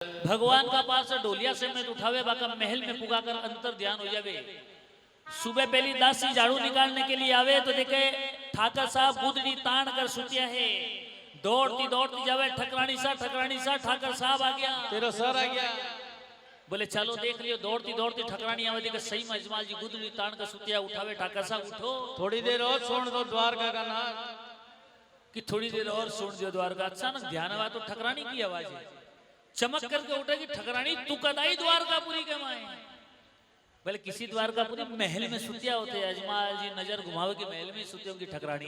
भगवान का पास डोलिया से में उठावे बाका महल में पुगाकर अंतर ध्यान हो जावे। सुबह पहली दासी झाड़ू निकालने के लिए आवे तो देखे ठाकर साहब गुदड़ी तान कर सुतिया है। दौड़ती दौड़ती जावे ठकरानी सा ठाकर साहब आ गया, तेरा सर आ गया। बोले चलो देख लियो। दौड़ती दौड़ती ठकरानी आवे देखे सही में अजमाल जी गुदड़ी तान कर सुतिया। उठावे ठाकर साहब उठो थोड़ी देर और सुन दो द्वारका का नाम कि थोड़ी देर और सुन दियो द्वारका। अचानक ध्यान आवा तो ठकरानी की आवाज है। चमक करके उठेगी ठकरानी तू कदाई द्वारकापुरी के माए। बोले किसी द्वारकापुरी महल में सुतिया होते अजमाल जी नजर घुमावे के महल में सुते होंगी। ठकरानी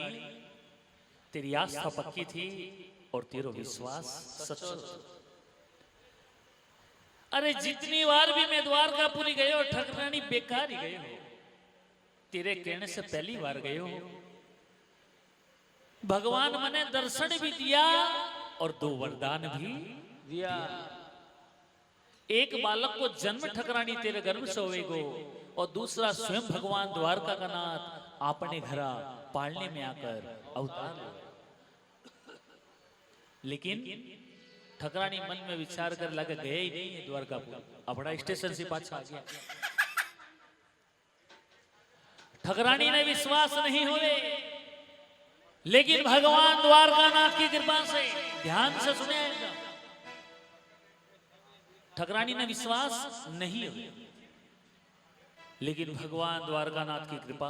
तेरी आस्था पक्की थी और तेरा विश्वास सच्चा। अरे जितनी बार भी मैं द्वारकापुरी गए हो ठकरानी बेकार ही गए हो। तेरे कहने से पहली बार गए हो। भगवान मने दर्शन भी दिया और दो वरदान भी दिया। एक बालक को जन्म ठकरानी तेरे गर्भ से होएगो और दूसरा स्वयं भगवान द्वारका का नाथ अपने घरा पालने में आकर अवतार। लेकिन ठकरानी मन में विचार कर लगा गए ही नहीं है द्वारकापुर। अपना स्टेशन से पाछा आ गया। ठकरानी ने विश्वास नहीं हुए, लेकिन भगवान द्वारकानाथ की कृपा से ध्यान से सुने ठकरानी ने विश्वास नहीं हुआ, लेकिन भगवान द्वारकानाथ की कृपा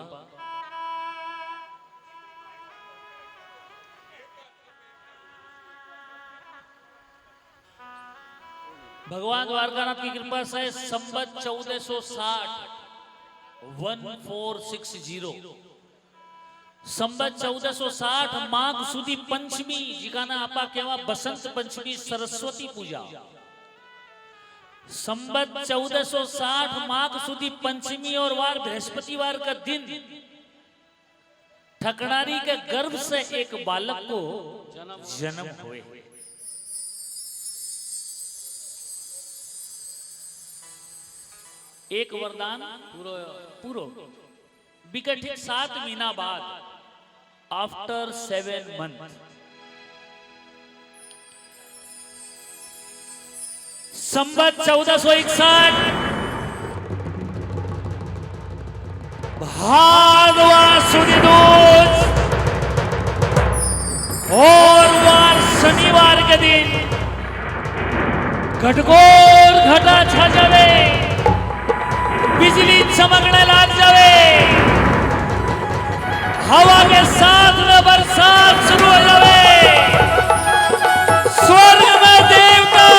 भगवान द्वारकानाथ की कृपा से संवत 1460 1460 संवत 1460 माघ सुदी पंचमी जिकाना आपा केवा बसंत पंचमी सरस्वती पूजा। संवत 1460 माघ सुदी पंचमी और वार बृहस्पतिवार का दिन ठकरानी के गर्भ से एक बालक को जन्म हुए। एक वरदान पूरो बिकट 7 महीना बाद आफ्टर 7 मंथ संवत 1461 भादवा सुदी दूज और वार शनिवार के दिन घटघोर घटा छा जावे, बिजली चमकने लग जावे, हवा के साथ में बरसात शुरू हो जावे। स्वर्ग में देवता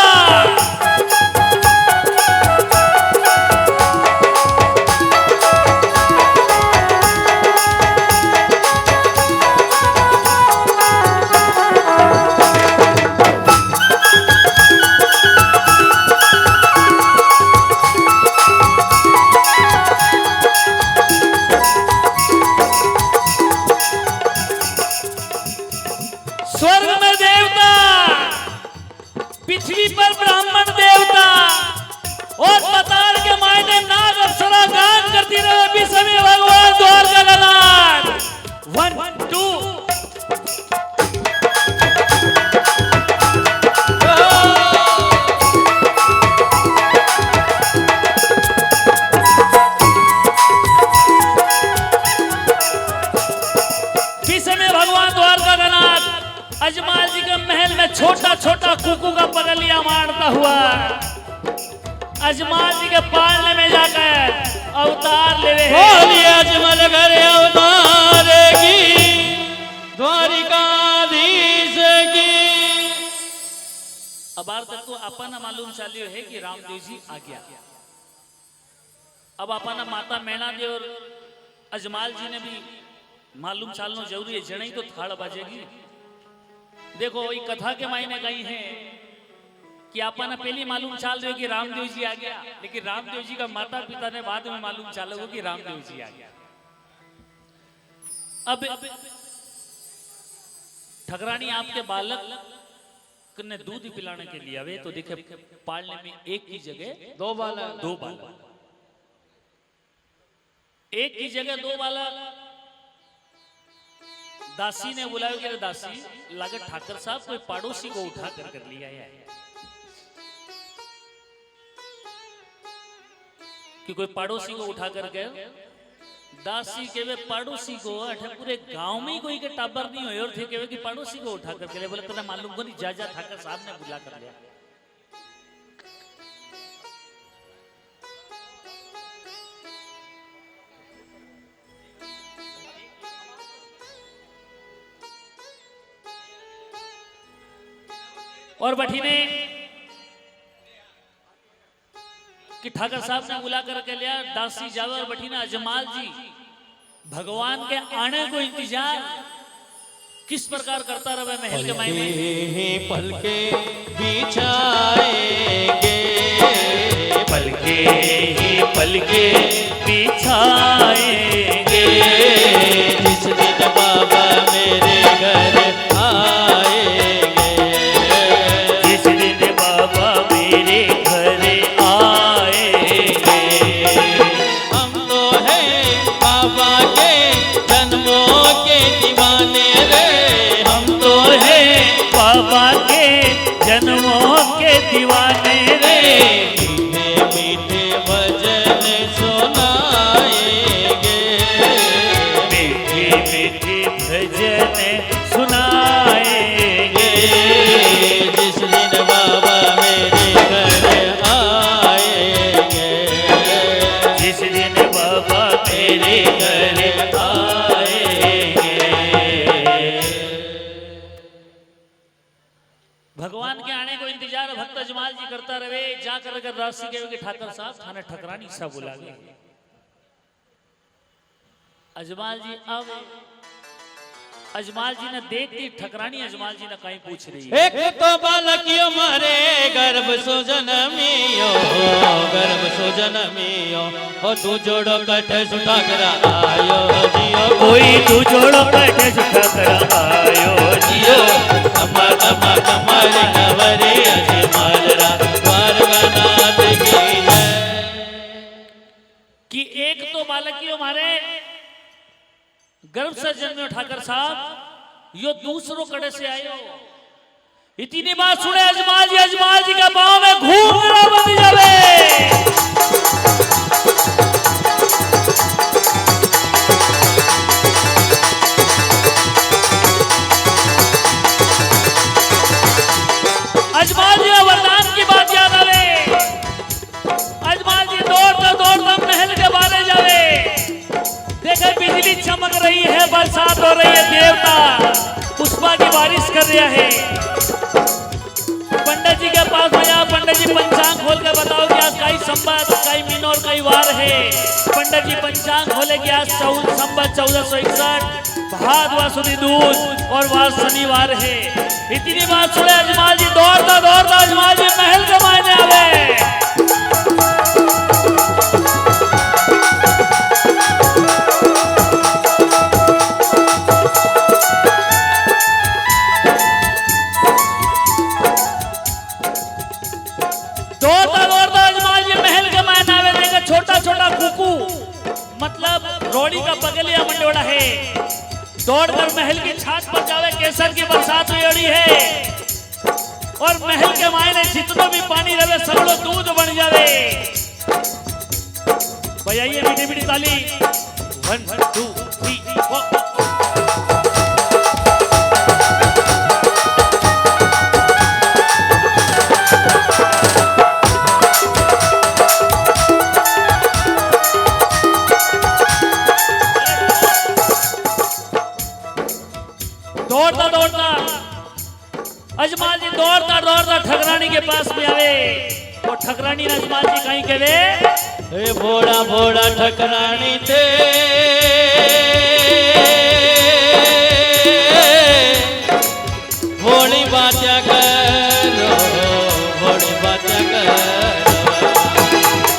पृथ्वी पर ब्राह्मण देवता और पताल के मायने नाग अप्सरा गान करती रहे। भी समय भगवान द्वारका का नाथ 1 2 भी समय भगवान द्वारका का नाथ अजमाल जी के महल में छोटा छोटा कुकू का पगलिया मारता हुआ अजमाल जी के पालने में जाकर अवतार ले रहे। अजमल घर अवतारेगी द्वारिकाधीश की। अब आर तक तो अपना मालूम चालियो है कि रामदेव जी आ गया। अब अपना माता मैना जी और अजमाल जी ने भी मालूम चालना जरूरी है। जने तो थाड़ बाजेगी। देखो वही कथा के मायने कही है कि आपने पहली मालूम चाल रहे हो कि रामदेव जी आ गया, लेकिन रामदेव जी का माता पिता ने बाद में मालूम चाला हो कि रामदेव जी आ गया। अब ठकरानी आपके बालक ने दूध पिलाने के लिए आवे तो देखे पालने में एक की जगह दो बालक एक की जगह दो बालक। दासी ने बुलाया कि दासी लागत ठाकर साहब कोई पड़ोसी को उठा कर लिया है। कि कोई पड़ोसी को उठा करके दासी के वे पड़ोसी को अठे पूरे गांव में ही कोई के टाबर नहीं हुए और थे के वे कि पड़ोसी को उठा करके ले बोले कदा मालूम को नहीं जाजा ठाकर साहब ने बुला कर लिया। और बठी ने कि ठाकर साहब ने बुला करके लिया, दासी जावे और बठी ने अजमाल जी भगवान के आने को इंतजार किस प्रकार करता रहे महल के मायने पलके बिछाएंगे, पलके ही पलके बिछाएंगे, जिस दिन बाबा मेरे घर आएंगे, जिस दिन बाबा मेरे घर आएंगे। हम तो हैं बाबा के जन्मों के दीवाने रे, हम तो हैं बाबा के जन्मों के दीवाने रे, मीठे मीठे भजन सुनाएंगे, मीठे मीठे भजन सुनाएंगे, जिस दिन बाबा मेरे घर आएंगे, जिस दिन बाबा मेरे घर आएंगे। भगवान के आने को इंतजार भक्त अजमाल जी करता रहे। जा कर राशि के ठाकर साहब थाने ठकरानी सा बुला गए। अजमाल जी अब अजमाल जी ने देखती ठकरानी अजमाल जी ने कहीं पूछ रही है। एक तो बालकियो मारे गर्भ सो जनमियो, गर्भ सो जनमियो, ओ तू जोड़ो कठ सुठा करा आयो जियो, कोई तू जोड़ो कठ सुठा करा आयो जियो, अम्मा अम्मा कमल नवरे अजमालरा द्वारकानाथ की जय। कि एक तो बालकियो मारे गर्भ से जन्मे ठाकर साहब यो दूसरों कड़े से आयो। इतनी बात सुने अजमाल जी का पाँव में घूम बंद जावे। अजमाल जी वरदान की बात याद आवे। अजमाल जी दौड़ता महल के बारे जावे। देखे बिजली चमक रही है, बरसात हो रही है, देवता पुष्पा की बारिश कर रहा है। पंडित जी के पास गया। पंडित जी पंचांग खोल के बताओ कि आज कई संवत कई महीनों और कई वार है। पंडित जी पंचांग खोले कि आज संवत 1461 भादवा सुदी दूज और वार शनिवार है। इतनी बात सुने अजमाल जी दौड़ता अजमाल जी महल के मायने आवे। छोटा कुकू मतलब रोड़ी का बगलिया मंडोड़ा है। दौड़कर महल की छत पर जावे। केसर की बरसात हुई है और महल के मायने जितना भी पानी रहे सब लोग दूध बन जावे। बजाइए मीठी मीठी ताली। 1 2 3 4। दौड़ता अजमाल जी दौड़ता ठकरानी के पास में आवे। और ठकरानी ने अजमाल जी कहीं के वे भोड़ा भोड़ा ठकरानी थे, भोली बात्या करो, भोली बात्या करो,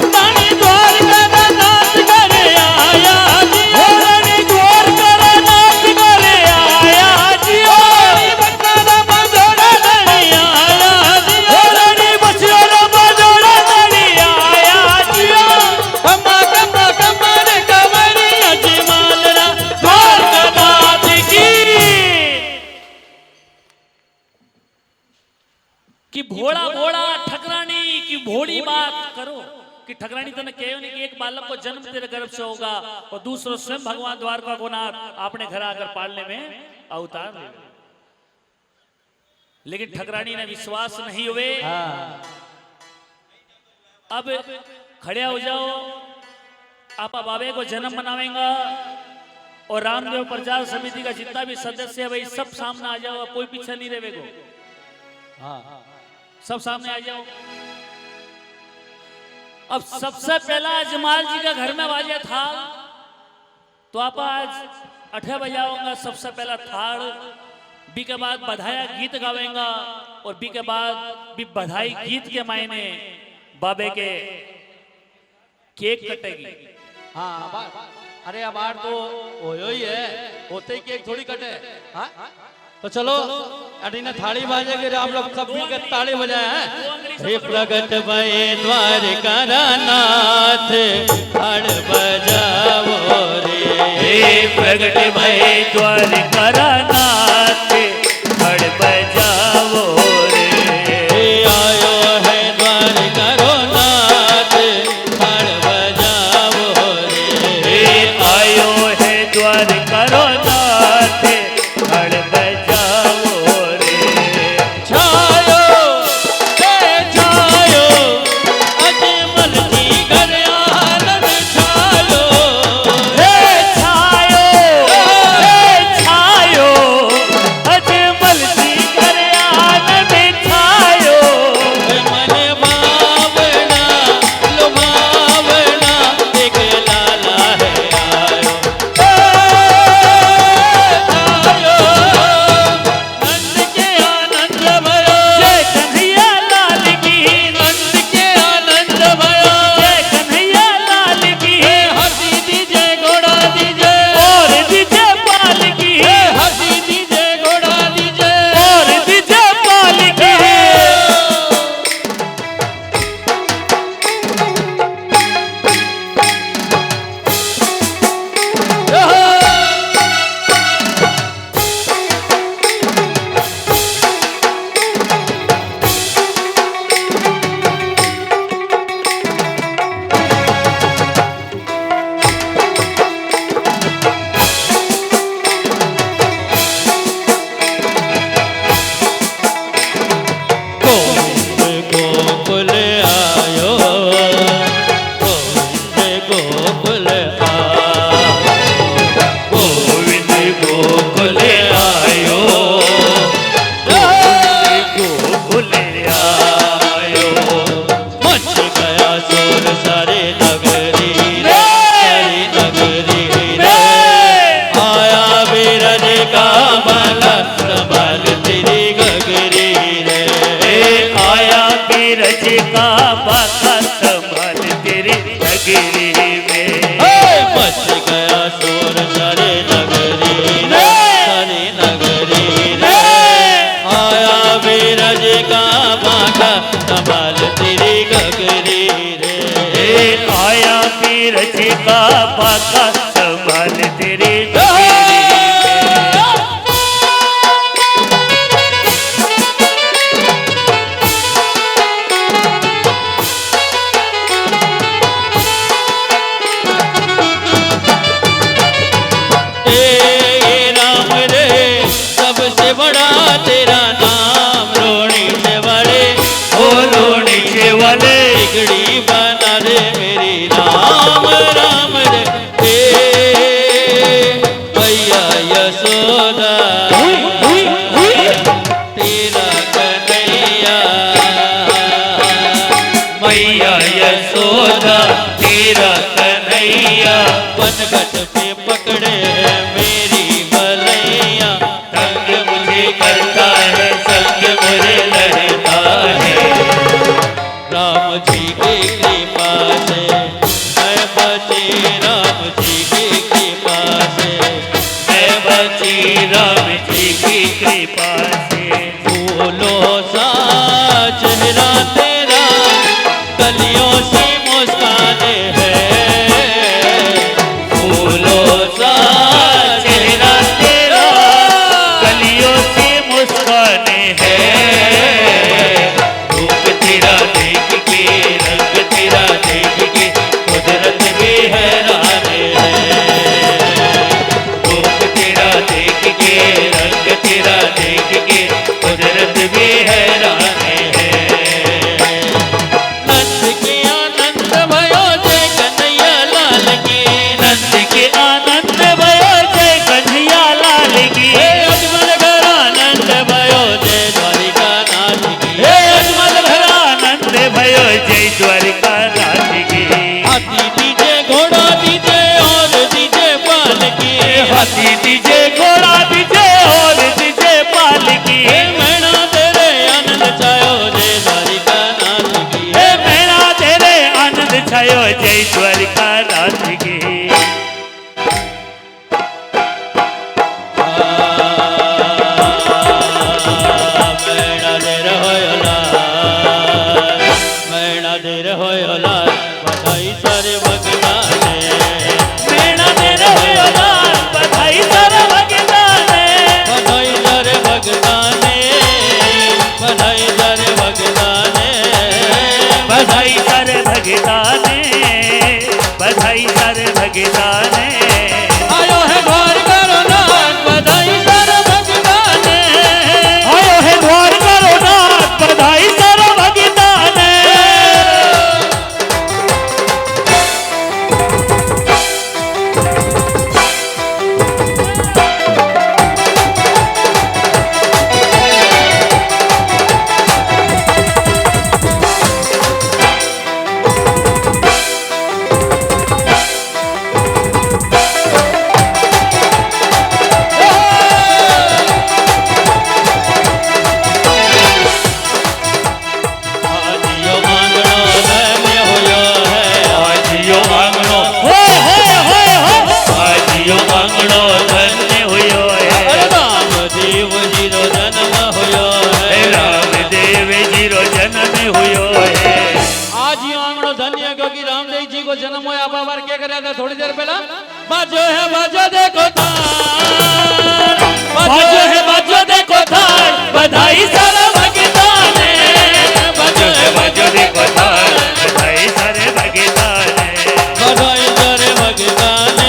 रानी द्वार का नाच करे आया जी, रानी द्वार का नाच करे आया जी, रानी बच्चा बजोड़ा नहीं आया जी, रानी बच्चा बजोड़ा नहीं आया जी, कमा कमा कमर कमरी अजमालरा द्वार का नाच कि भोड़ा भोड़ा ठकरानी की भोड़ी बात करो। कि ठकरानी तने कहो नहीं कि एक बालक को जन्म तेरे गर्भ से होगा और दूसरो स्वयं भगवान द्वारका को नाथ आपने घर आकर पालने में अवतार ले। लेकिन ठकरानी ने विश्वास नहीं हुए। अब खड़े हो जाओ, आपा बाबे को जन्म मनावेंगा और रामदेव प्रचार समिति का जितना भी सदस्य है भाई सब सामने आ जाओ, कोई पीछे नहीं रहेगो। सब सामने आ जाओ। अब सबसे पहला जमाल जी का घर में बाजे था, तो आप आज 8 बजाओगा सबसे पहला थाड़, बी के बाद बधाया गीत गावेंगा और बी के बाद भी बधाई गीत के मायने बाबे के केक कटेगी। हाँ अरे अब आर तो हो ही है, होते ही केक थोड़ी कटे। हाँ तो चलो अटीना थाली बाजे के आप लोग सब मिलकर ताली बजाए हैं। हे प्रगट भये द्वारका नाथ थाल बजाओ रे। हे प्रगट भये द्वारका नाथ थाल बजाओ रे। आयो है द्वारका नाथ थाल बजाओ रे। आयो है द्वारका नाथ थाल बजाओ रे। छायो अजमल जी घर आनंद छायो। छायो अजमल जी घर आनंद छायो। मन भावना लुभावना एक लाला है आयो। छायो नंद के आनंद भयो। जय कन्हैया लाल की, नंद के आनंद भयो। जय कन्हैया लाल की, हसी दीजे घोड़ा दीजे। और दीजे पाल की, हसी दीजे घोड़ा दीजे। और दीजे पाल की। गोविंद गोकुल आयो। गोविंद गोकुल आयो। गोविंद गोकुल आयो, गोविंद गोकुल आयो। मच गया शोर सारे नगरी रे। सारी नगरी रे। आया बिरज का बाला संभाल तेरी गगरी रे। आया बीरज का बाका संभाल तेरी नगरी में। मच गया शोर सारे नगरी रे। सारी नगरी रे। आया बिरज का बाका संभाल तेरी गगरी रे। आया बीरज का बाका संभाल तेरी नगरी में। राम रे सबसे बड़ा तेरा नाम। रोणी से बड़े ओ रोने के वाले, बिगड़ी बना रे मेरी राम। राम रे भैया यशोदा तेरा कन्हैया। मैया यशोदा तेरा कन्हैया। बनगट पे पकड़े है मेरी बलैया। संग मुझे करता है, संग मुझे लहता है। राम जी की कृपा से मैं बची। राम जी की कृपा से मैं बची राम जी की कृपा से। फूलों सा चेहरा तेरा कलियों से मुस्कान है। फूलों सा चेहरा तेरा कलियों से मुस्कान है। रूप तेरा देख के रंग छायो जय द्वारका नाथ की। हाथी दीजे घोड़ा दीजे और दीजे पालकी, हाथी दीजे घोड़ा दीजे और दीजे पालकी। हे मैना तेरे आनंद छायो जय द्वारिका नाथ की। हे मैना तेरे आनंद छायो जय द्वारका नाथ की। मैना देर होयो लाल, मैना देर होयो लाल, बधाई सारे भगता ने। मैना तेरे होयो लाल, बधाई सारे भगता ने। बधाई सारे भगता ने, बधाई सारे भगता ने। बधाई सारे भगता ने, बधाई सारे भगता ने। आयो है द्वारका रो नाथ, बधाई सारे भगता ने। आयो है द्वारका रो नाथ, बधाई सारे भगता ने। आजियो आंगनो धन्य होयो है, आजियो आंगनो हो आजियो आंगनो धन्य हुयो है। राम देव जी रो जन्म होयो है। रामदेव जी रो जन्म हुयो है। आज ये आंगनो धन्य है क्योंकि रामदेव जी को जन्म हुआ। आप बार क्या कर था थोड़ी देर पहला? बाजो है बाजो देखो तार, बाजो है बाजो देखो थाल, बधाई सारे भगता ने। बाजो है बाजो देखो थाल, बधाई सारे भगता ने। बधाई सारे भगता ने,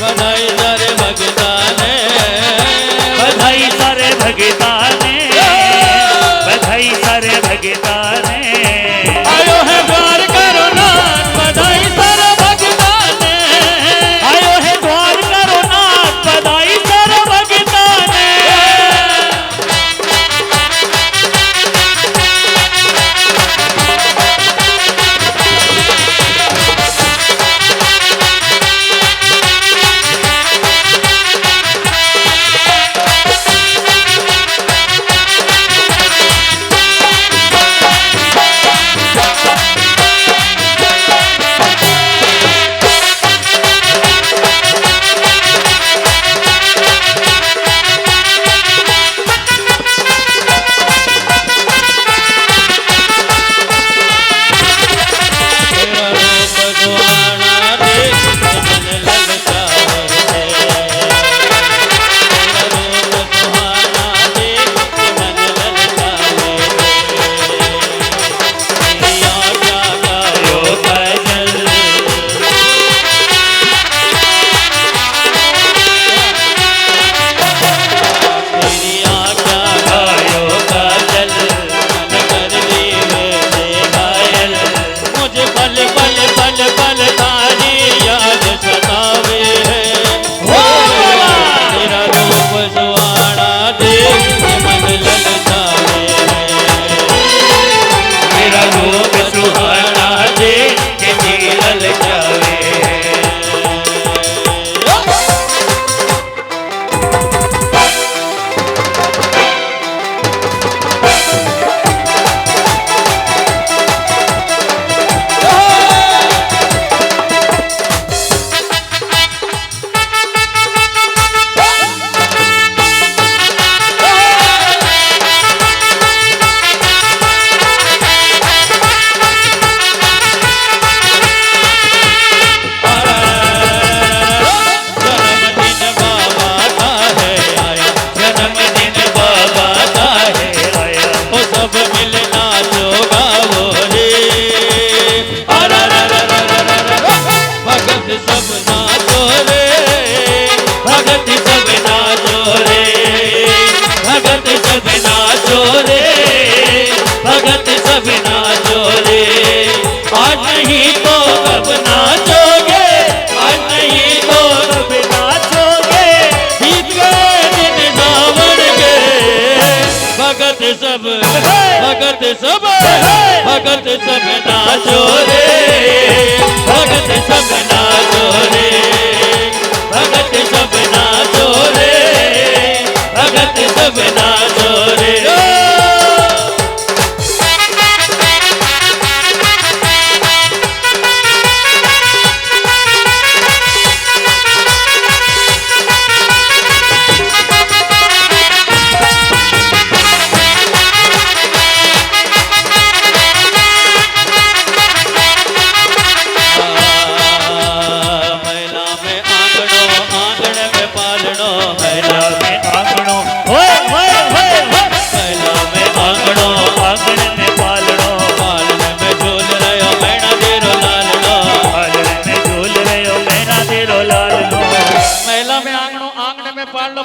बधाई सारे भगता ने। बधाई सारे भगता ने, बधाई सारे भगता ने। आयो है द्वारका रो नाथ, बधाई सारे भगता ने। आयो है द्वारका रो नाथ, बधाई सारे भगता ने। तेरा रूप सुहाना देख के मन ललचाए है। तेरा रूप सुहाना देख के मन ललचाए है। तेरी आज्ञा का यो काजल, तेरी आज्ञा का यो काजल। मन कर दीवे से घायल। मुझे पल पल पल पल तारी याद सतावे है। तेरा रूप सुहाना देख के मन ललचावे है। मेरा रूप सुहाना देख के दिल ललचावे। सब भगत सब नाचो रे, भगत सब नाचो रे, भगत सब नाचो रे, भगत सब नाचो रे।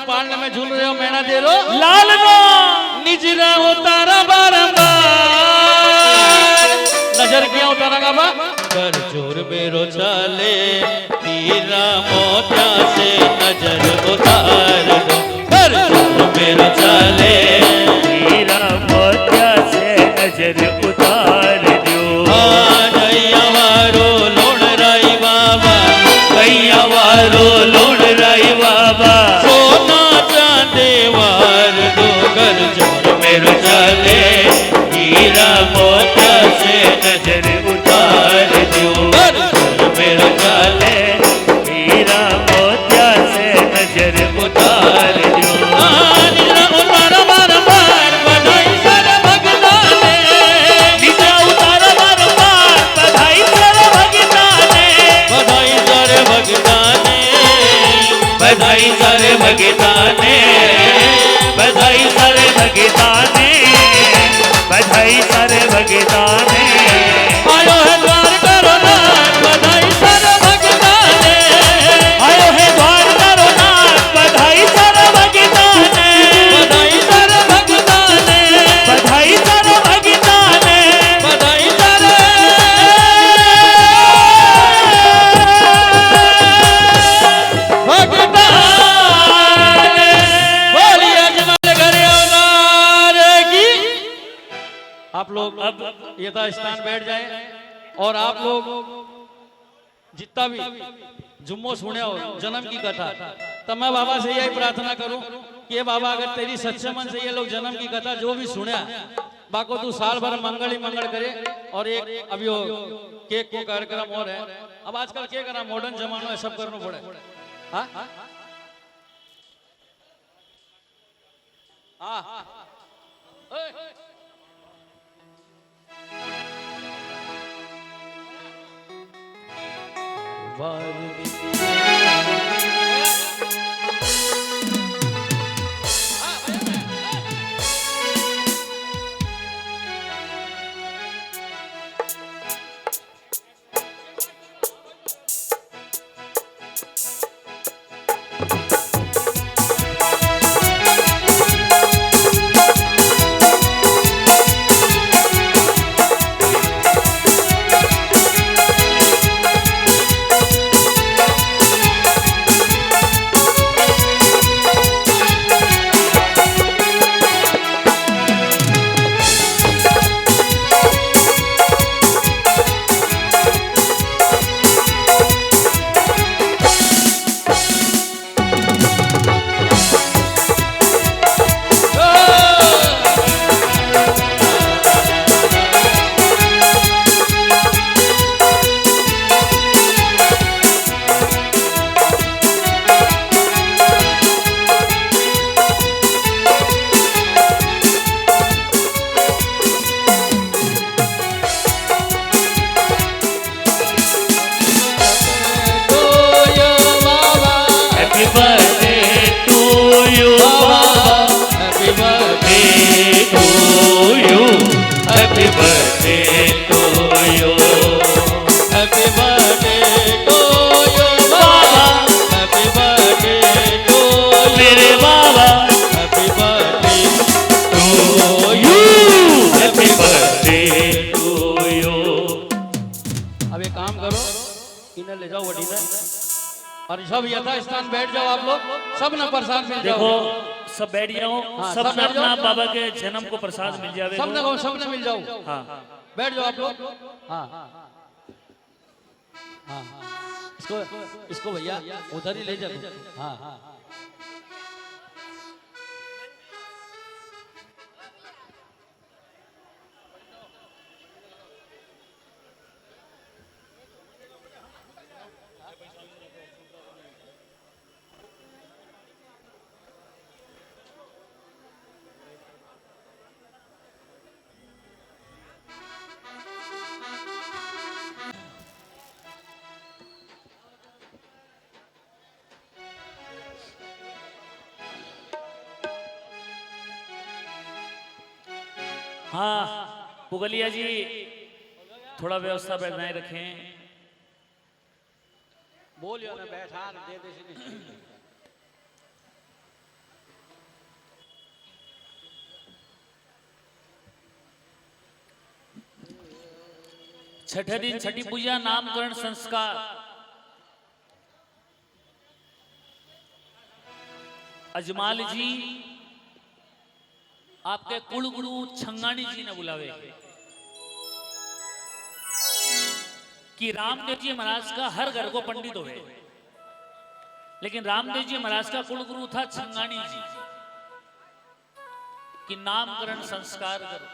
पालने में झूल रहे हो मैना दे रो लाल नो निजरा उतारा बारंबार नजर किया उतारा का बा कर जोर बेरो चाले तीरा मोत्या से नजर उतार दो कर जोर बेरो चाले तीरा मोत्या से नजर उतार दो गैया वारो लोण राई बाबा गैया वारो लोण राई बाबा चले हीरा मोत्या से नजर उतार दो मेरा चले हीरा मोत्या से नजर उतार दो उतारा बारंबार बधाई सर भगता ने निजरा उतारा बारंबार बधाई सर भगता ने बधाई सर भगता ने बधाई सर भगता ने बधाई सर भगता ने बधाई सर भगता ने आयो है द्वार करो नाथ बधाई सर भगता ने आयो है द्वार करो नाथ बधाई सर भगता ने बधाई सर भगता ने बधाई सर भगता ने बधाई सर भगता ने बोलिए अजमल घरे अवतार की। आप लोग अब यथा स्थान बैठ जाए और आप लोग जितना भी जुम्मो सुने हो जन्म की कथा तो मैं बाबा से यही प्रार्थना करूं कि ये बाबा अगर तेरी सच्चे मन से ये लोग जन्म की कथा जो भी सुने बाको तू साल भर मंगल ही मंगल करे। और एक अभी वो केक को कार्यक्रम और है अब आजकल क्या करा मॉडर्न जमाना है सब करना पड़े हाँ हाँ ले जाओ वडी ने और सब यथा स्थान बैठ जाओ आप लोग सब न प्रसाद मिल देखो जाओ। सब बैठ जाओ, हाँ, सब सब बैठ अपना जाओ। बाबा के जन्म को प्रसाद मिल जावे। सबने कहो, सबने मिल जाओ। हाँ बैठ जाओ आप लोग। हाँ हाँ, इसको इसको भैया उधर ही ले जाओ। हाँ हाँ, हाँ पुगलिया जी थोड़ा व्यवस्था बनाए रखें। बोलियो ना, बैठा दे दे सीधे। छठे दिन छठी पूजा नामकरण संस्कार। अजमाल जी आपके कुलगुरु छंगानी जी ने बुलावे कि रामदेव जी महाराज का हर घर को पंडित होवे, लेकिन रामदेव जी महाराज का कुलगुरु था छंगानी जी कि नामकरण संस्कार करो।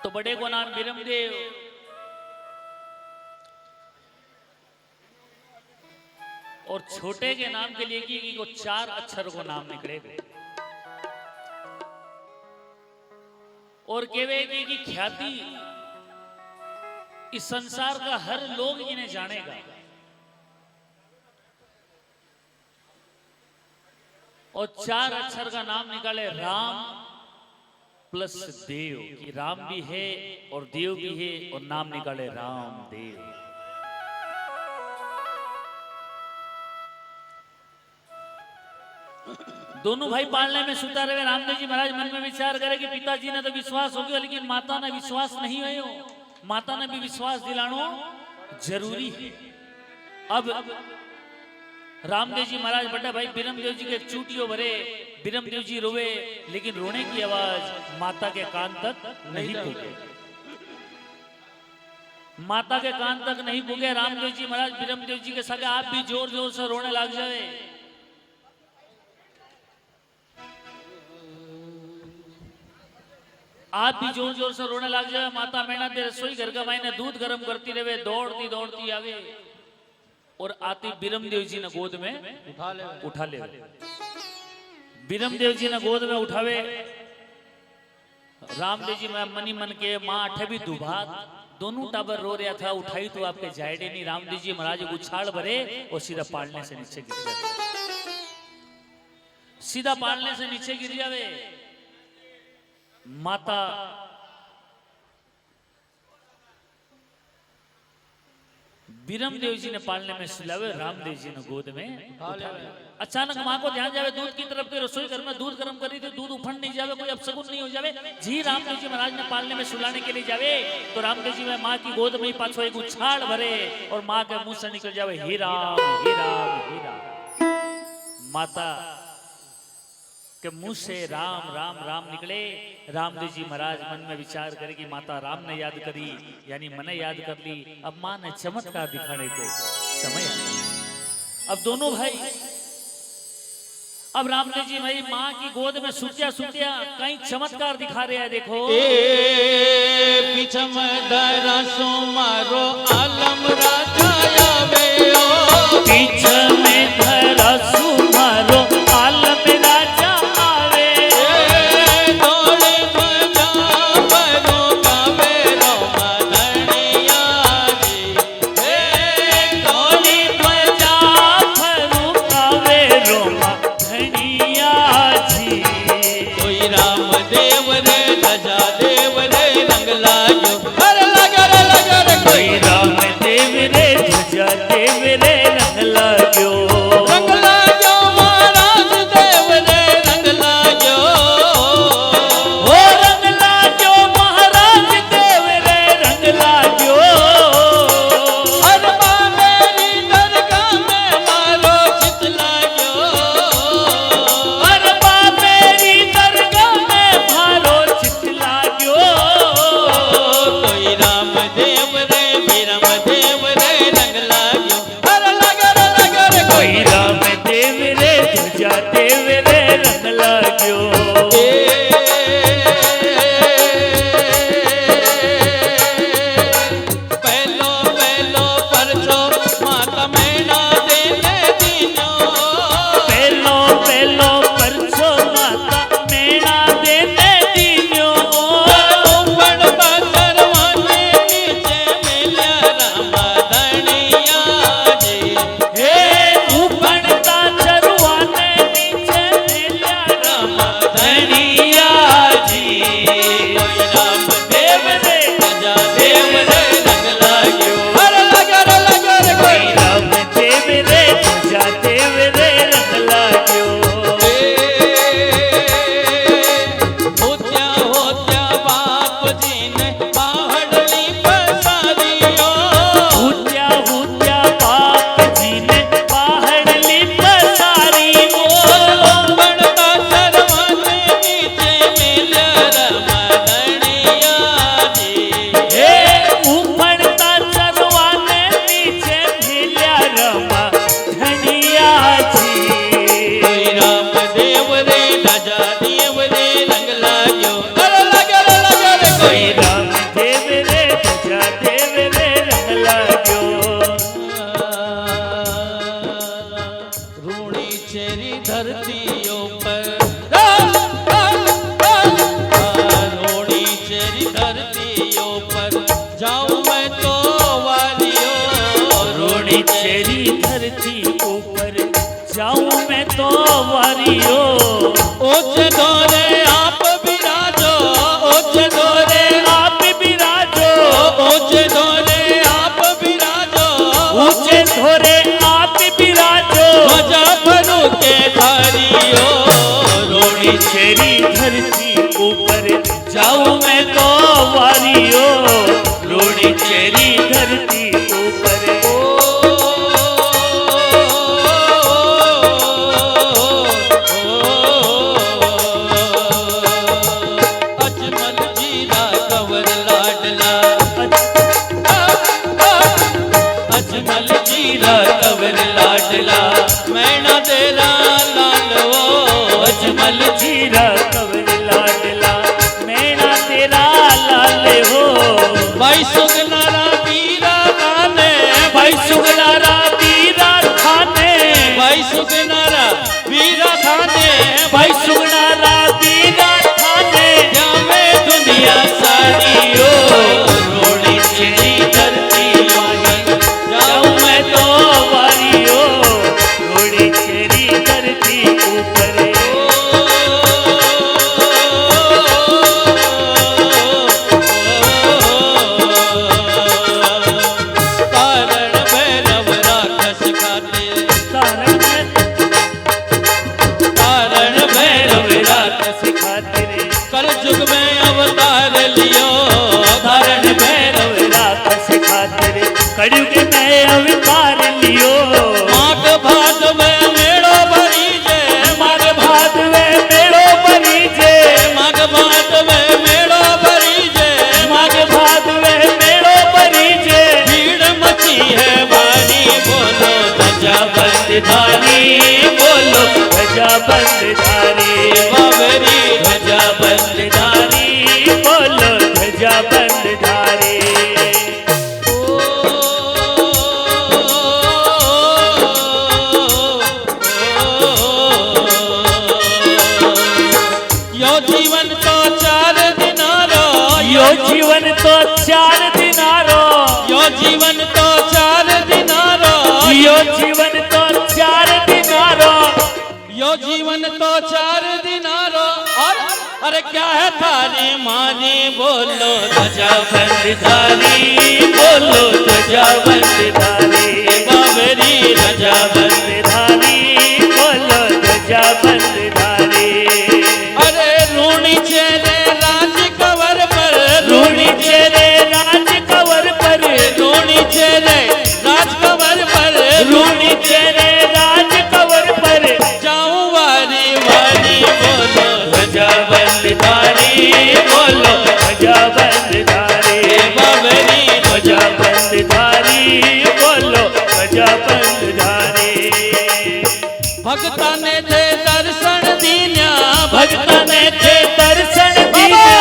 तो बड़े को नाम बिरमदेव, और छोटे के नाम के लिए कि वो 4 अक्षर को नाम निकले और केवे की ख्याति इस संसार का हर लोग इन्हें जानेगा। और 4 अक्षर का नाम निकाले राम प्लस देव, कि राम भी है और देव भी है, और नाम निकाले राम देव। दोनों भाई पालने में सुता रहे। रामदेव जी महाराज मन में विचार करे कि पिताजी ने तो विश्वास हो गया, लेकिन माता ने विश्वास नहीं हो। माता ने भी विश्वास दिलानो जरूरी है। अब रामदेव जी महाराज बड़ा भाई बिरमदेव जी के चूटियों भरे, बिरमदेव जी रोवे, लेकिन रोने की आवाज माता के कान तक नहीं पुगे। माता के कान तक नहीं पुगे। रामदेव जी महाराज बिरमदेव जी के साथ आप भी जोर जोर से रोने लग जाए। आप भी जोर जोर से रोने लग जाए। माता मैना दे रसोई घर का मायने दूध गर्म करती रहे, दौड़ती दौड़ती आवे और आती बिरमदेव जी ने गोद में उठा ले। बिरमदेव जी ने गोद में उठावे। रामदेव जी में मनी मन के माँ अठे भी दुभात, दोनों टाबर रो रहा था। उठाई तो आपके जायडे नहीं। रामदेव जी महाराज उछाल भरे और सीधा पालने से नीचे गिर जावे। सीधा पालने से नीचे गिर जावे। माता बिरमदेव जी ने पालने में सुलावे, रामदेव जी ने गोद में उठावे। अचानक माँ को ध्यान जावे दूध की तरफ के। रसोई घर में दूध गर्म करी थी, दूध उफंड नहीं जावे, कोई अपशगुन नहीं हो जावे। जी रामदेव जी महाराज ने पालने में सुलाने के लिए जावे तो रामदेव जी में माँ की गोद में ही पाछो एक उछाल भरे और माँ के मुंह से निकल जावे हे राम हे राम हे राम। माता के मुंह से राम राम राम निकले। रामदेव जी महाराज मन में विचार करे कि माता राम ने याद करी, यानी मने याद कर ली। अब मां ने चमत्कार दिखाने को समय आया। अब दोनों भाई, अब रामदेव जी भाई मां की गोद में सुतिया सुतिया कहीं चमत्कार दिखा रहे हैं। देखो पीछम दायरा सो मारो आलम राजा आवे ओ, पीछे में धरा सुमारो आलम राजा राम वारियों पर जाऊं मैं तो वारियों। रोड़ी चेरी धरती ऊपर जाऊं मैं तो वारियो। ऊंचे दौरे आप विराजो, ऊंचे दौरे आप विराजो, ऊंचे दौरे आप विराजो, ऊंचे धोरे आप विराजो। ध्वजा फनु के धारियो। रोड़ी चेरी धरती ऊपर जाऊं मैं तो वारियो। रोड़ी चेरी धरती ऊपर अजमल जीरा कंवर लाडला, अजमल जीरा कंवर लाडला, मैना तेरा लाल वो। अजमल जीरा कंवर लाडला, मैना तेरा लाल हो। भाई सुगनारा वीरा खाने, भाई सुगनारा वीरा खाने, भाई सुगनारा वीरा खाने, भाई सुगनारा वीरा खाने। जावे दुनिया सारी ओ। रोड़ी चेरी धरती माही जाऊं मैं तो वारियो। रोड़ी चेरी धरती ऊपर तारण भैरव राक्षस खाते, तारण तारण भैरव राक्षस खातिर कल युग में अवतार लियो। तारण भैरव राक्षस खातिर कलयुग में अवतार लियो। माघ भाद में मेड़ो भरी जे, माघ भाद में मेड़ो भरी जे, माघ भाद में मेड़ो भरी जे, माघ भाद में मेड़ो भरी जे। भीड़ मची है भारी, बोलो ध्वजा बंदधारी बोलो ध्वजा बंदधारी। बाबरी ध्वजा बंदधारी बोलो ध्वजा बंदधारी। यो जीवन तो चार दिनारो, यो जीवन तो 4 दिनारो, यो जीवन तो चार दिनारो, यो जीवन तो 4 दिनारो। यो जीवन तो चार दिनारो। और अरे क्या है थारी मारी, बोलो ध्वजा बंदधारी बोलो ध्वजा बंदधारी। बाबरी ध्वजा बंदधारी बोलो ध्वजा बंदधारी। अरे रूणी चेरे राज कंवर पर, रूणी चेरे राज कंवर पर, रूणी चेरे राज कंवर पर, रूणी चेरे राज कंवर पर। जाऊं वारी वारी, बोलो ध्वजा बंदधारी बोलो ध्वजा बंदधारी। बाबरी ध्वजा बंदधारी बोलो ध्वजा बंदधारी। भगता ने थे दर्शन दीन्या, भगता ने थे दर्शन दिया,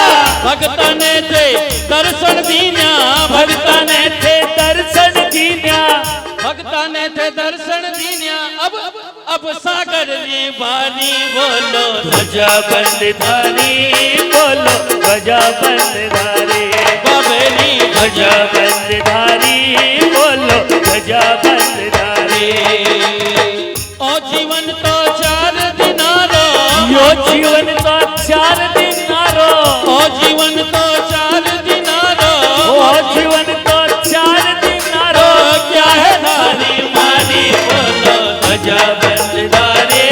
भगता ने थे दर्शन दीन्या, भगता ने थे दर्शन दिया, भगता ने थे दर्शन दीन्या। अब सागर री बारी, बोलो ध्वजा बंदधारी बोलो ध्वजा बंदधारी। बाबरी ध्वजा बंदधारी बोलो ध्वजा बंदधारी। ओ जीवन तो चार दिनारो, यो जीवन तो 4 दिनारो, ओ जीवन तो चार दिनारो, ओ जीवन तो 4 दिनारो। क्या है थारी मारी, बोलो ध्वजा बंदधारी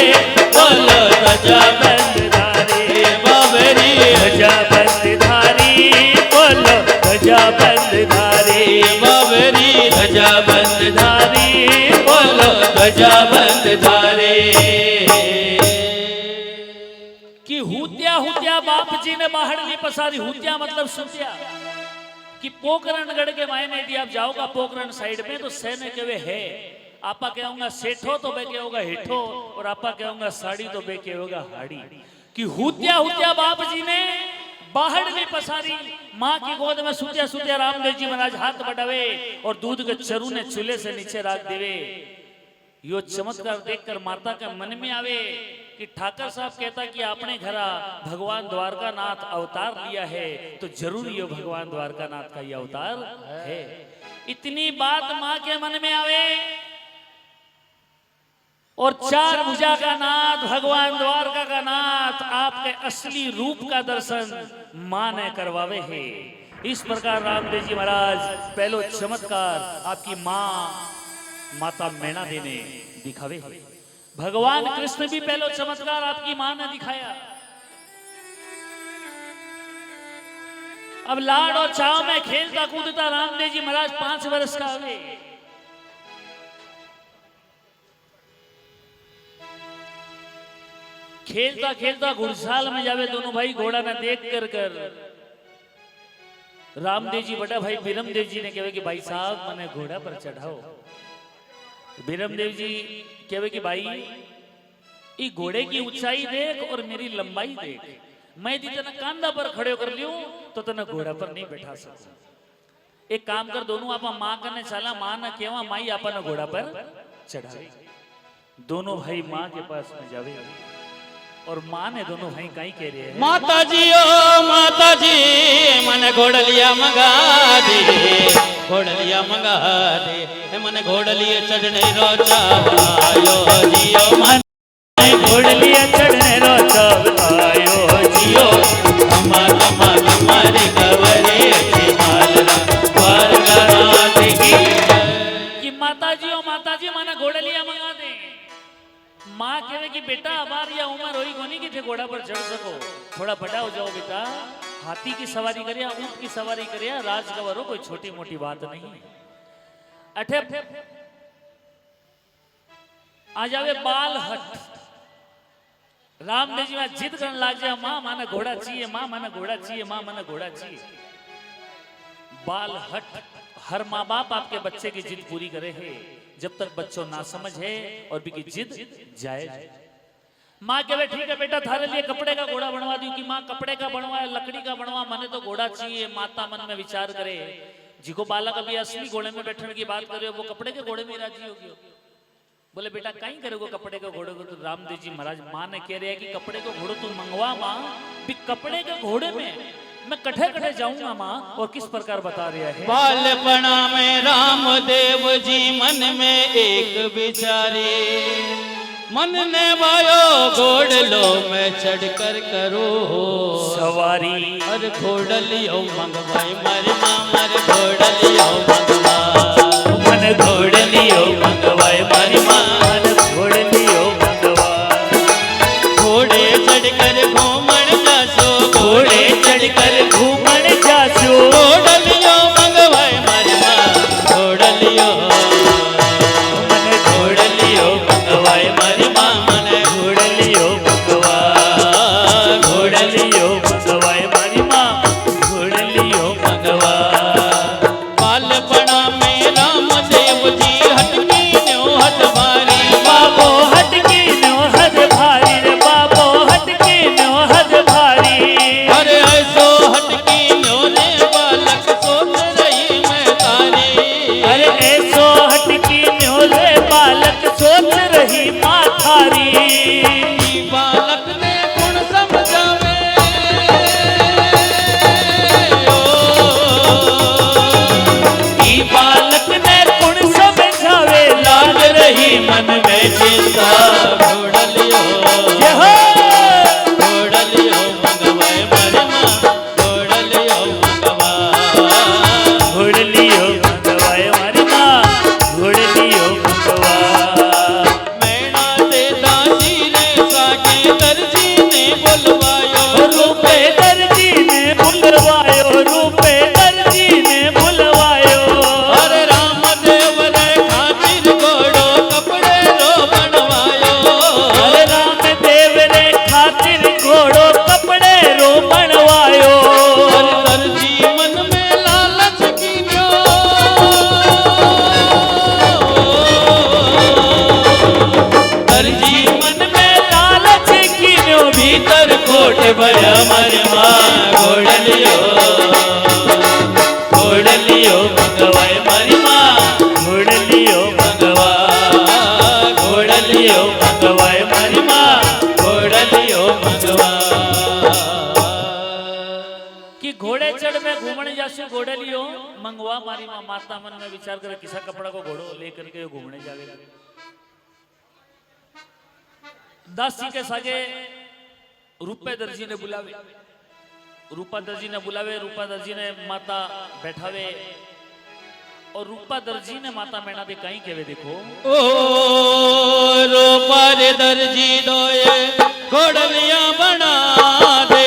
बोलो ध्वजा बंदधारी। बाबरी ध्वजा बंदधारी बोलो ध्वजा बंदधारी। बाबरी ध्वजा बंदधारी बोलो ध्वजा बंदधारी। कि हुत्या हुत्या बाप जी ने बाहर नहीं पसारी। हुत्या मतलब सुत्या कि पोकरण गढ़ के मायने यदि आप जाओगा पोकरण साइड में तो सहने केवे है। आपा कहूंगा सेठो तो बे कहूंगा हेठो और आपा कहूंगा साड़ी तो बे कहूंगा हाड़ी। कि हुत्या हुत्या बाप जी ने बाहर में पसारी। माँ की गोद में सुत्या सुत्या रामदेव जी महाराज हाथ बढ़ावे और दूध के चरू ने चूल्हे से नीचे रख देवे। यो चमत्कार देखकर माता का मन में आवे कि ठाकर साहब कहता कि आपने घरा भगवान द्वारकानाथ अवतार लिया है तो जरूर ये भगवान द्वारकानाथ का ये अवतार है। इतनी बात मां के मन में आवे और चार भुजा का नाथ भगवान द्वारका का नाथ आपके असली रूप का दर्शन मां ने करवावे है। इस प्रकार रामदेव जी महाराज पहलो चमत्कार आपकी मां माता मैना देने दिखावे है। भगवान कृष्ण भी पहलो चमत्कार आपकी मां ने दिखाया। अब लाड और चाव में खेलता कूदता रामदेव जी महाराज 5 वर्ष का हुए। खेलता खेलता घुड़साल में जावे दोनों भाई घोड़ा न देख कर रामदेव जी बड़ा भाई बीरमदेव जी ने कहे कि भाई साहब मने घोड़ा पर चढ़ाओ। बीरमदेव जी कहे कि भाई ये घोड़े की ऊंचाई देख और मेरी लंबाई देख, मैं यदि तना कांधा पर खड़े कर लियो तो तना घोड़ा पर नहीं बैठा सकता। एक काम कर दोनों आपा मां कने चला, मां ने केवा माई आपा ने घोड़ा पर चढ़ावे। दोनों भाई मां के पास में जावे और मां ने दोनों भाई कहीं कह रहे हैं माता जी ओ माता जी मन घोड़लिया मंगा दे, घोड़लिया मंगा दे मन घोड़लिए चढ़ने रोचा आयो जियो मन घोड़लिया चढ़ने रोचा आयो जियो हमारे कवरे के मालरा द्वारकानाथ की कि माता जी माने घोड़लिया मंगा दे। माँ कहे कि बेटा अबार या उम्र होई कोनी कि थे घोड़ा पर चढ़ सको, थोड़ा बड़ा हो जाओ बेटा, हाथी की सवारी करिया ऊंट की सवारी करिया राजगवर हो, कोई छोटी मोटी बात नहीं। अठे आ जावे बाल हट। रामदेव जी में जिद करने लग जाए माँ माने घोड़ा चाहिए, माँ माने घोड़ा चाहिए, माँ माने घोड़ा चाहिए। बाल हट। हर माँ बाप आपके बच्चे की जिद पूरी करे है जब तक बच्चों ना समझ है और भी की जिद जायज। माँ कहे ठीक है बेटा थारे लिए कपड़े का घोड़ा बनवा दी कि माँ कपड़े का बनवा लकड़ी का बनवा, मने तो घोड़ा चाहिए। माता मन में विचार करे जिको बालक अभी असली घोड़े में बैठने की बात करे वो कपड़े के घोड़े में राजी होगी। बोले बेटा कहीं करोगे कपड़े के घोड़े को? तो रामदेव जी महाराज माँ ने कह रहे हैं कि कपड़े का घोड़ो तू मंगवा माँ, भी कपड़े के घोड़े में मैं कठे कठे जाऊंगा माँ। और किस प्रकार बता रहा है बालपना में रामदेव जी मन में एक विचारे, मन ने वायो घोड़लो में चढ़कर करो सवारी। अरे घोड़लियो मंगवाई मारे माँ मारे घोड़लियो मंगवा, मन घोड़लियो मंगवाए मारी माँ घोड़लियो मंगवा। घोड़े चढ़कर घूमण जासो, घोड़े चढ़कर घूमण जासो। घोड़लियो मंगवाई मारी माँ घोड़लियो मन घोड़लियो मंगवाए मारी माँ मन घोड़लियो मंगवा। घोड़लियो मंगवाए मारी माँ घोड़लियो मंगवा। बालपना में रामदेव जी हटकी न्यो हट भारी, बाबो हटकी न्यो हद भारी रे बाबो हटकी न्यो हद भारी। अरे ऐसो हटकी न्यो रे बालक सोच रही मैं तारी। अरे ऐसो हटकी न्यो रे बालक सोच रही माँ थारी। बालक ने गुण समझावे ई बालक ने गुण समझावे लाग रही मन में चिंता। घोड़लियो जय हो। घोड़लियो मंगवाए मारे माँ घोड़लियो मंगवा। घोड़लियो मंगवाए मारी माँ घोड़लियो मंगवा। मैना दे दासी रे साके दर्जी ने बुलवायो, रूपे दर्जी ने बुलवायो, रूपे दर्जी ने बुलवायो। अरे रामदेव रे खातिर घोड़ो कपड़े रो बनवायो। अरे रामदेव रे खातिर घोड़ो कपड़े रो बनवायो। अरे दर्जी मन में लालच कीन्यो, दर्जी मन में लालच कीन्यो भीतर कोट भया मारी माँ घोड़लियो। घोड़लियो मंगवाए मारी माँ घोड़लियो मंगवा। घोड़लियो मंगवाए मारी माँ में घूमने जासू घोड़े लियो मंगवा मारी माँ माता मन में विचार करे किसा कपड़ा को घोड़ो लेकर के घूमने जावे। दासी के सागे रूपे दर्जी ने बुलावे, रूपा दर्जी ने बुलावे, रूपा दर्जी ने माता बैठावे और रूपा दर्जी ने माता मैना भी कहीं कहवे देखो ओ रूपा रे दर्जी दोए घोड़लिया बना दे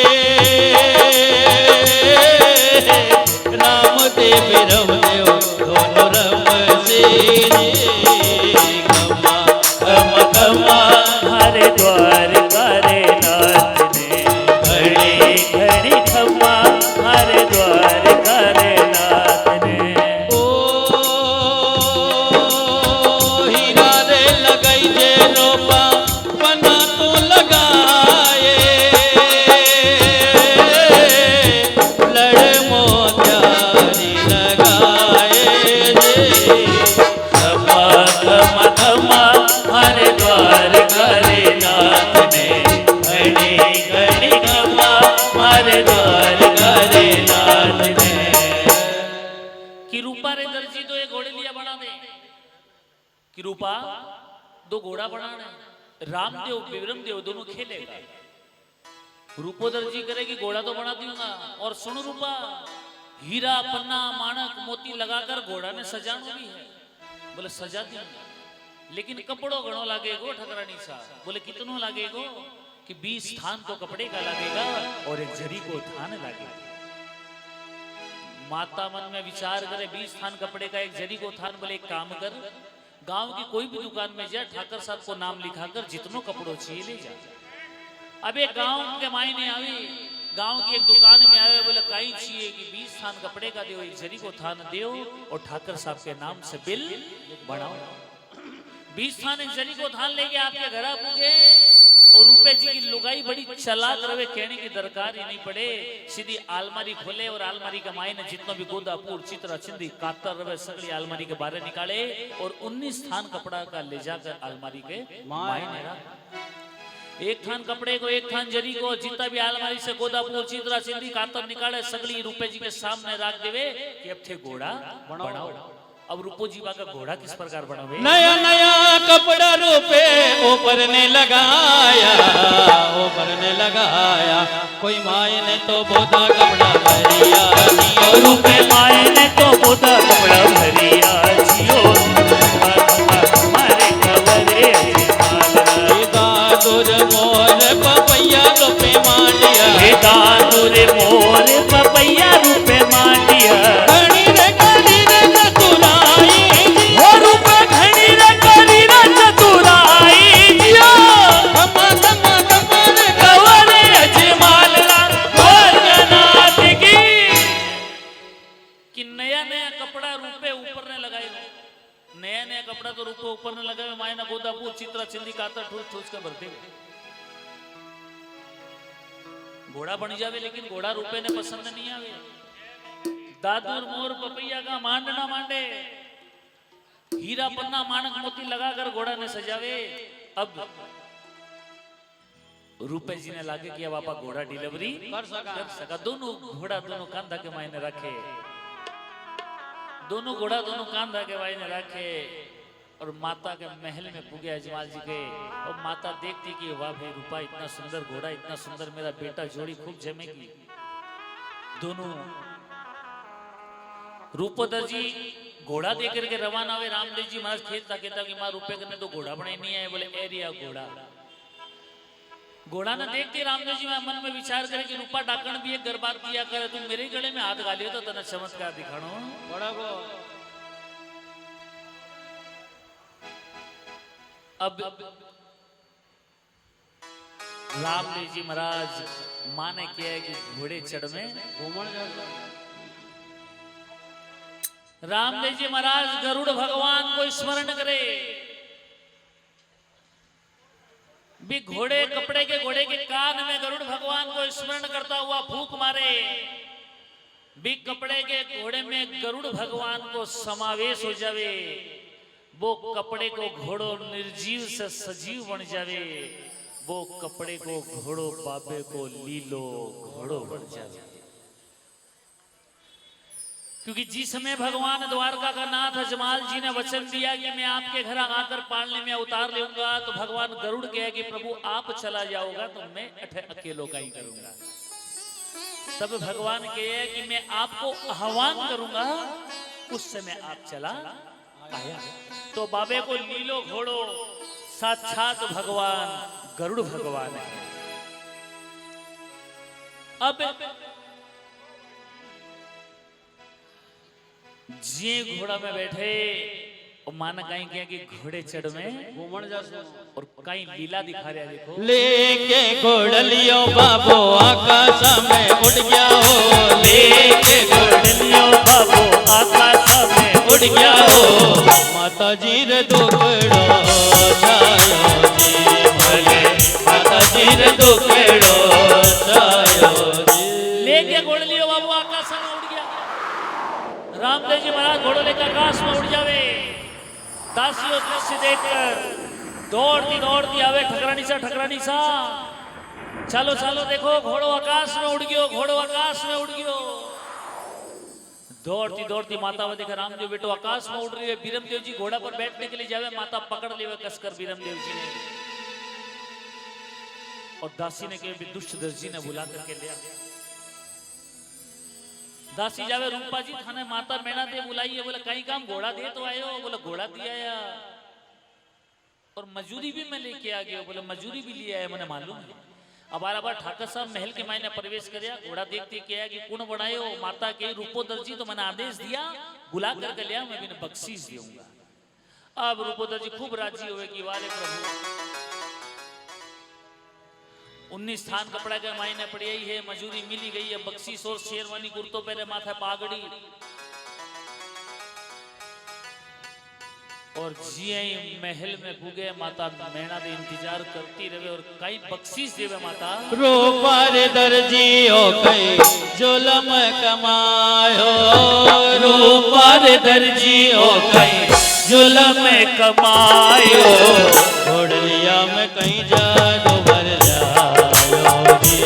राम देव रमदेव दोनों रमसी खमा खमा खमा हरे द्वार करे नाथ ने घड़ी घड़ी खम्मा हरे द्वार करे नाथ ने। ओ हीरा रे लगाई जे रोपा बना तो लगाए लड़ मोतियारी लगाए जे खम्मा खम्मा खम्मा हरे द्वार करे नाथ ने घड़ी घड़ी खम्मा हरे द्वार करे नाथ ने। कि रूपा रे दर्जी तो एक घोड़े लिया बना दे कि रूपा दो घोड़ा बनाना रामदेव विक्रम देव दोनों खेलेगा। रूपो दर्जी करेगी घोड़ा तो बना दूंगा और सुन रूपा हीरा पन्ना माणक मोती लगाकर घोड़ा ने सजाना भी है। बोले सजा दूंगा लेकिन कपड़ो घणो लागेगो ठकरानी सा। बोले कितनो लागेगो कि 20 थान तो कपड़े का लगेगा और एक जरी को थान लगेगा। माता मन में विचार करे 20 थान कपड़े का एक जरी को थान। बोले एक काम कर गांव की कोई भी दुकान में जा ठाकर साहब को नाम लिखाकर जितनो कपड़ो चाहिए ले जा। अब एक गांव के मायने आवे गांव की एक दुकान में आवे बोले कहीं चाहिए कि 20 थान कपड़े का दो एक जरी को थान दो और ठाकर साहब के नाम से बिल बनाओ। 20 थान एक जरी को थान लेके आपके घर पूगे और रुपए जी की लुगाई बड़ी चालाक रहे कहने की दरकार ही नहीं पड़े। सीधी आलमारी खोले और आलमारी के मायने जितना भी गोदापुर चित्रा चिंदी कातर रवे सगड़ी आलमारी के बाहर निकाले और 19 थान कपड़ा का ले जाकर आलमारी के मायने रख। एक थान कपड़े को एक थान जरी को जितना भी आलमारी से गोदापुर चित्रा चिंदी कातर निकाले सगड़ी रुपए जी के सामने रख देवे कि अब थे घोड़ा बनाओ। अब रूपो जीवा का घोड़ा किस प्रकार बनावे। नया नया कपड़ा रूपे ऊपर ने लगाया ऊपर ने लगाया कोई माए ने तो बोधा कपड़ा भरिया जियो रूपे माए ने तो बोधा कपड़ा भरिया जियो हमारे कवरे दादुर मोर पपैया रूपे मांडिया दादुर मोर पपैया रूपे मांडिया कपड़ा तो रूपो ऊपर ने लगा माए ना गोदापुर चित्रा चिंदी कातर ठूस ठूस कर भरते घोड़ा बन जावे लेकिन घोड़ा रुपए ने पसंद नहीं आवे। दादुर मोर पपैया का मांड ना मांडे हीरा पन्ना माणक मोती लगाकर घोड़ा ने सजावे। अब रुपए जी ने लागे कि अब आपा घोड़ा डिलीवरी कर सका। दोनों घोड़ा दोनों कांधा के मायने रखे दोनों घोड़ा दोनों कांधा के मायने रखे और माता के महल में पुगे अजमाल जी के। और माता देखती कि वाह भाई रूपा इतना सुंदर घोड़ा इतना सुंदर मेरा बेटा जोड़ी खूब जमेगी। दोनों रूपोदर जी घोड़ा देकर के रवाना हुए। रामदेव जी महाराज खेत कहता कि मां रुपए करने तो घोड़ा बनाई नहीं है। बोले एरिया घोड़ा घोड़ा ने देखते रामदेव जी मन में विचार करे कि रूपा डाकण भी एक गरबात दिया करे तुम मेरे गले में हाथ गालियो तो तना चमत्कार दिखाणो बड़ा को। अब रामदेव जी महाराज मां ने किया है कि घोड़े चढ़ में घूमण जाता। रामदेव जी महाराज गरुड़ भगवान को स्मरण करे भी घोड़े कपड़े के घोड़े के कान में गरुड़ भगवान को स्मरण करता हुआ फूंक मारे भी कपड़े के घोड़े में गरुड़ भगवान को समावेश हो जावे। वो कपड़े को घोड़ो निर्जीव से सजीव बन जावे। वो कपड़े को घोड़ो बाबे को लीलो घोड़ो बन जावे। क्योंकि जिस समय भगवान द्वारका का नाथ अजमाल जी ने वचन दिया कि मैं आपके घर आकर पालने में उतार लूंगा, तो भगवान गरुड़ कहे कि प्रभु आप चला जाओगा तो मैं अकेलो का ही करूंगा। तब भगवान कहे कि मैं आपको आह्वान करूंगा, उस समय आप चला आया। तो बाबे को नीलो घोड़ो साक्षात भगवान गरुड़ भगवान है। अब जे घोड़ा में बैठे और माना कहीं क्या कि घोड़े चढ़ में घूमण जासो और कहीं लीला दिखा रहा है। देखो लेके घोड़लियो बाबो आकाश में उड़ गया हो, लेके घोड़लियो बाबो आकाश में उड़ गया हो। माता जी रे दुखड़ो छायो जी भले, माता जी रे दुखड़ो छायो जी। लेके घोड़लियो बाबो आकाश में उड़ गया। रामदेव जी महाराज घोड़ो लेकर आकाश में उड़ जावे। दासियों दृश्य देखकर दौड़ती दौड़ती आवे ठकरानी सा चलो चलो देखो घोड़ो आकाश में उड़ गयो, घोड़ो आकाश में उड़ गयो। दौड़ती दौड़ती माता वे देखा रामदेव बेटो आकाश में उड़ रही है। बीरमदेव जी घोड़ा पर बैठने के लिए जावे, माता पकड़ लेवे कसकर बीरमदेव जी ने, और दासी ने कहे दुष्ट दर्जी ने बुला करके लिया। दासी जावे रूपा जी थाने माता मेणा दे बुलाई है। बोले कहीं काम घोड़ा दे तो आयो, बोले घोड़ा दिया या और मजूरी भी मैं लेके आ गया। बोले मजूरी भी लिया है, मैंने मालूम है। अब बार ठाकर साहब महल के मायने प्रवेश कर घोड़ा देखते क्या कि कौन बनायो माता के रूपो दर्जी, तो मैंने आदेश दिया बुला करके लिया, मैं भी बख्शीश दूंगा। अब रूपो दर्जी खूब राजी हुए कि वाले प्रभु 19 स्थान कपड़ा के मायने पड़ी है, मजूरी मिली गई है, बख्शीश और शेरवानी कुर्तो पहले माथे पागड़ी। और जिये महल में पुगे माता मेणा दे इंतजार करती रहे और कई बख्शीश देवे माता। रूपार दर्जियो कई जुलम कमायो, रूपार दर्जियो कई जुलम कमायो। घोड़लिया में कहीं जादू भर जायो जी,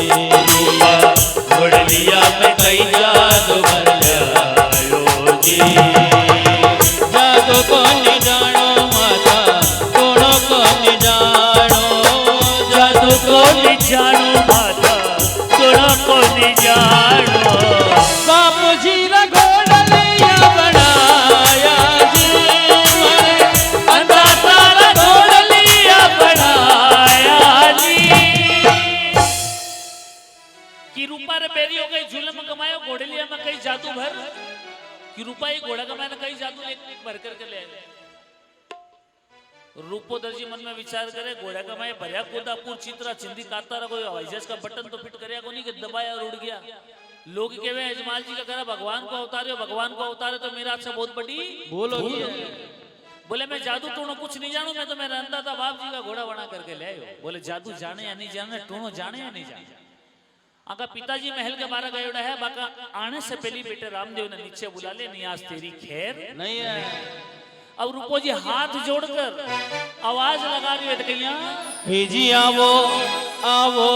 घोड़लिया में कहीं जादू भर जायो जी। जादू को नहीं जानो माता, गुणों को नहीं जानो, जादू को नहीं जानो माता, गुणों को नहीं जानो। बापू जी रा घोड़लिया बनाया जी, मरे अंधा तारा घोड़लिया बनाया जी। कि रूपा रे बेरी हो गई जुलम कमायो, घोड़लिया में कई जादू भर कि रूपा ही घोड़ा का मैंने कई जादू भर करके ले आए। रूपो दर्जी मन में विचार करे घोड़ा का मैं भरिया कोदापुर चित्रा चिंदी काता रहा, कोई हवाई जहाज का बटन तो फिट करिया को नहीं कि दबाया और उड़ गया। लोग कहे अजमाल जी का करा भगवान को अवतारे हो, भगवान को अवतारे तो मेरा अच्छा बहुत बड़ी भूल होगी। बोले मैं जादू टूणो कुछ नहीं जानू, मैं तो मेरा अंदाजा बाप जी का घोड़ा बना करके ले आयो। बोले जादू जाने या नहीं जाने, टूणो जाने या नहीं जाने। आका पिताजी महल के बारह गयोड़ा है, बाका आने से पहले बेटे रामदेव ने नीचे बुला ले, नहीं आज तेरी खैर नहीं है। अब रूपो जी हाथ जोड़कर आवाज लगा रही है तो कहिया जी आवो आवो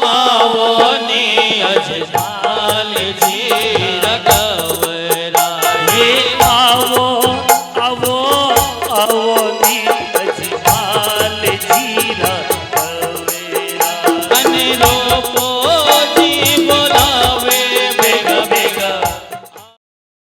आवो नी अजमाल जी